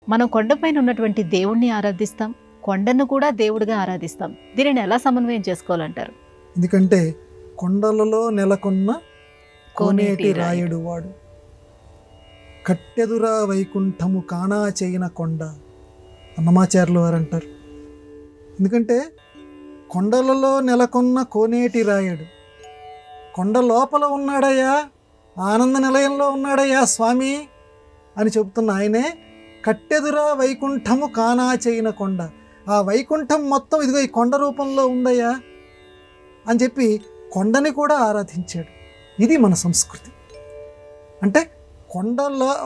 మనం కొండపైన ఉన్నటువంటి దేవుణ్ణి ఆరాధిస్తాం, కొండను కూడా దేవుడిగా ఆరాధిస్తాం. దీనిని ఎలా సమన్వయం చేసుకోవాలంటారు? ఎందుకంటే కొండలలో నెలకొన్న కోనేటి రాయుడు వాడు, కట్టెదురా వైకుంఠము కానా చేయిన కొండ అన్నమాచార్యులు వారు అంటారు. ఎందుకంటే కొండలలో నెలకొన్న కోనేటి రాయుడు, కొండ లోపల ఉన్నాడయ్యా, ఆనంద నిలయంలో ఉన్నాడయ్యా స్వామి అని చెబుతున్న ఆయనే కట్టెదురా వైకుంఠము కానా చేయిన కొండ, ఆ వైకుంఠం మొత్తం ఇదిగో ఈ కొండ రూపంలో ఉందయ్యా అని చెప్పి కొండని కూడా ఆరాధించాడు. ఇది మన సంస్కృతి. అంటే కొండ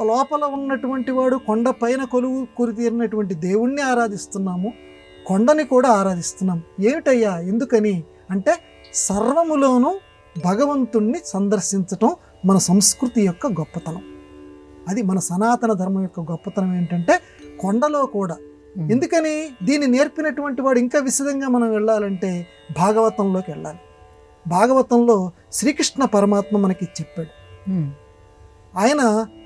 లోపల ఉన్నటువంటి వాడు, కొండ పైన కొలువు కురితీరినటువంటి దేవుణ్ణి ఆరాధిస్తున్నాము, కొండని కూడా ఆరాధిస్తున్నాం. ఏమిటయ్యా ఎందుకని అంటే సర్వములోనూ భగవంతుణ్ణి సందర్శించటం మన సంస్కృతి యొక్క గొప్పతనం. అది మన సనాతన ధర్మం యొక్క గొప్పతనం. ఏంటంటే కొండలో కూడా ఎందుకని దీన్ని నేర్పినటువంటి వాడు ఇంకా విశదంగా మనం వెళ్ళాలంటే భాగవతంలోకి వెళ్ళాలి. భాగవతంలో శ్రీకృష్ణ పరమాత్మ మనకి చెప్పాడు. ఆయన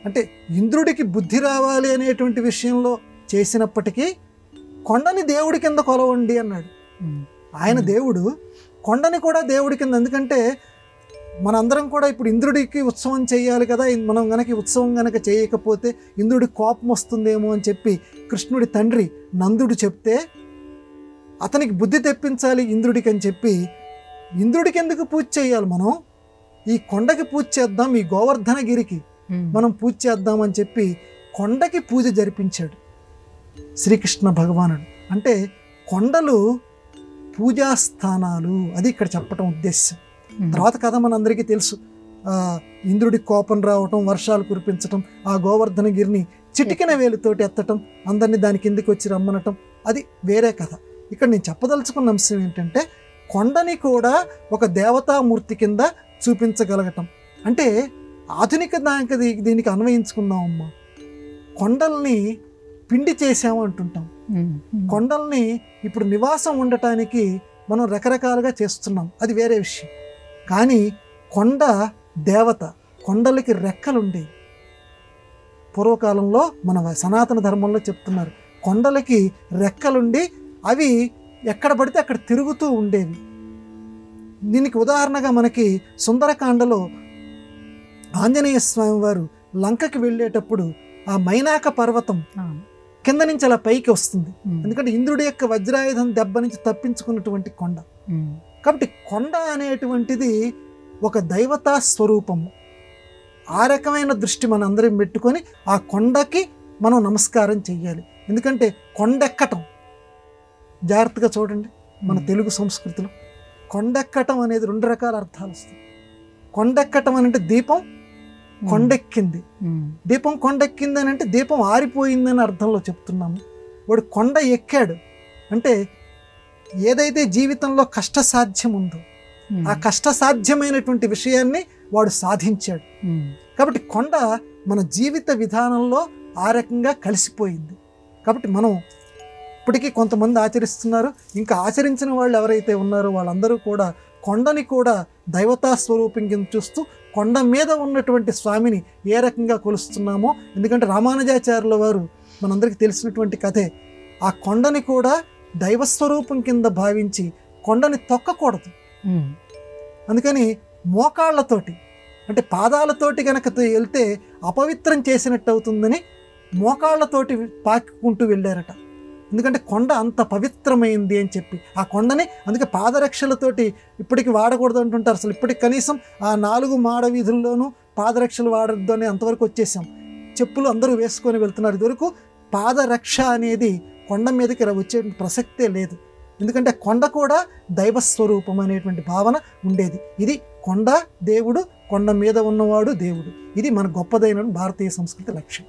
అంటే ఇంద్రుడికి బుద్ధి రావాలి అనేటువంటి విషయంలో చేసినప్పటికీ కొండని దేవుడి కింద కొలవండి అన్నాడు. ఆయన దేవుడు, కొండని కూడా దేవుడి కింద. ఎందుకంటే మనందరం కూడా ఇప్పుడు ఇంద్రుడికి ఉత్సవం చేయాలి కదా, మనం గనక ఉత్సవం గనక చేయకపోతే ఇంద్రుడికి కోపం వస్తుందేమో అని చెప్పి కృష్ణుడి తండ్రి నందుడు చెప్తే అతనికి బుద్ధి తెప్పించాలి ఇంద్రుడికి అని చెప్పి, ఇంద్రుడికి ఎందుకు పూజ చేయాలి, మనం ఈ కొండకి పూజ చేద్దాం, ఈ గోవర్ధనగిరికి మనం పూజ చేద్దామని చెప్పి కొండకి పూజ జరిపించాడు శ్రీకృష్ణ భగవానుడు. అంటే కొండలు పూజాస్థానాలు, అది ఇక్కడ చెప్పటం ఉద్దేశం. తర్వాత కథ మనందరికీ తెలుసు. ఇంద్రుడికి కోపం రావటం, వర్షాలు కురిపించటం, ఆ గోవర్ధనగిరిని చిటికిన వేలుతోటి ఎత్తటం, అందరినీ దాని కిందికి వచ్చి రమ్మనటం, అది వేరే కథ. ఇక్కడ నేను చెప్పదలుచుకున్న అంశం ఏంటంటే కొండని కూడా ఒక దేవతామూర్తి కింద చూపించగలగటం. అంటే ఆధునిక దీనికి అన్వయించుకుందామమ్మా. కొండల్ని పిండి చేసాము అంటుంటాం. కొండల్ని ఇప్పుడు నివాసం ఉండటానికి మనం రకరకాలుగా చేస్తున్నాం, అది వేరే విషయం. కానీ కొండ దేవత, కొండలకి రెక్కలుండేవి. పూర్వకాలంలో మన సనాతన ధర్మంలో చెప్తున్నారు, కొండలకి రెక్కలుండి అవి ఎక్కడ పడితే అక్కడ తిరుగుతూ ఉండేవి. దీనికి ఉదాహరణగా మనకి సుందరకాండలో ఆంజనేయ స్వామి వారు లంకకి వెళ్ళేటప్పుడు ఆ మైనాక పర్వతం కింద నుంచి అలా పైకి వస్తుంది. ఎందుకంటే ఇంద్రుడి యొక్క వజ్రాయుధం దెబ్బ నుంచి తప్పించుకున్నటువంటి కొండ. కాబట్టి కొండ అనేటువంటిది ఒక దైవతా స్వరూపము. ఆ రకమైన దృష్టి మన అందరం పెట్టుకొని ఆ కొండకి మనం నమస్కారం చెయ్యాలి. ఎందుకంటే కొండెక్కటం, జాగ్రత్తగా చూడండి, మన తెలుగు సంస్కృతిలో కొండెక్కటం అనేది రెండు రకాల అర్థాలు వస్తాయి. కొండెక్కటం అని అంటే దీపం కొండెక్కింది, దీపం కొండెక్కింది అని అంటే దీపం ఆరిపోయిందని అర్థంలో చెప్తున్నాము. వాడు కొండ ఎక్కాడు అంటే ఏదైతే జీవితంలో కష్టసాధ్యం ఉందో ఆ కష్టసాధ్యమైనటువంటి విషయాన్ని వాడు సాధించాడు. కాబట్టి కొండ మన జీవిత విధానంలో ఆ రకంగా కలిసిపోయింది. కాబట్టి మనం ఇప్పటికీ కొంతమంది ఆచరిస్తున్నారు, ఇంకా ఆచరించిన వాళ్ళు ఎవరైతే ఉన్నారో వాళ్ళందరూ కూడా కొండని కూడా దైవతా స్వరూపం కింద చూస్తూ కొండ మీద ఉన్నటువంటి స్వామిని ఏ రకంగా కొలుస్తున్నామో. ఎందుకంటే రామానుజాచార్యుల వారు మనందరికీ తెలిసినటువంటి కథే, ఆ కొండని కూడా దైవస్వరూపం కింద భావించి కొండని తొక్కకూడదు. అందుకని మోకాళ్ళతోటి అంటే పాదాలతోటి కనుక వెళ్తే అపవిత్రం చేసినట్టు అవుతుందని మోకాళ్ళతోటి పాకుకుంటూ వెళ్ళారట. ఎందుకంటే కొండ అంత పవిత్రమైంది అని చెప్పి ఆ కొండని అందుకే పాదరక్షలతోటి ఇప్పటికి వాడకూడదు అంటుంటారు. అసలు ఇప్పటికి కనీసం ఆ 4 మాడ వీధుల్లోనూ పాదరక్షలు వాడద్దు అని అంతవరకు వచ్చేసాం. చెప్పులు అందరూ వేసుకొని వెళ్తున్నారు. ఇదివరకు పాదరక్ష అనేది కొండ మీదకి వచ్చే ప్రసక్తే లేదు. ఎందుకంటే కొండ కూడా దైవస్వరూపం అనేటువంటి భావన ఉండేది. ఇది కొండ దేవుడు, కొండ మీద ఉన్నవాడు దేవుడు. ఇది మన గొప్పదైన భారతీయ సంస్కృతి లక్ష్యం.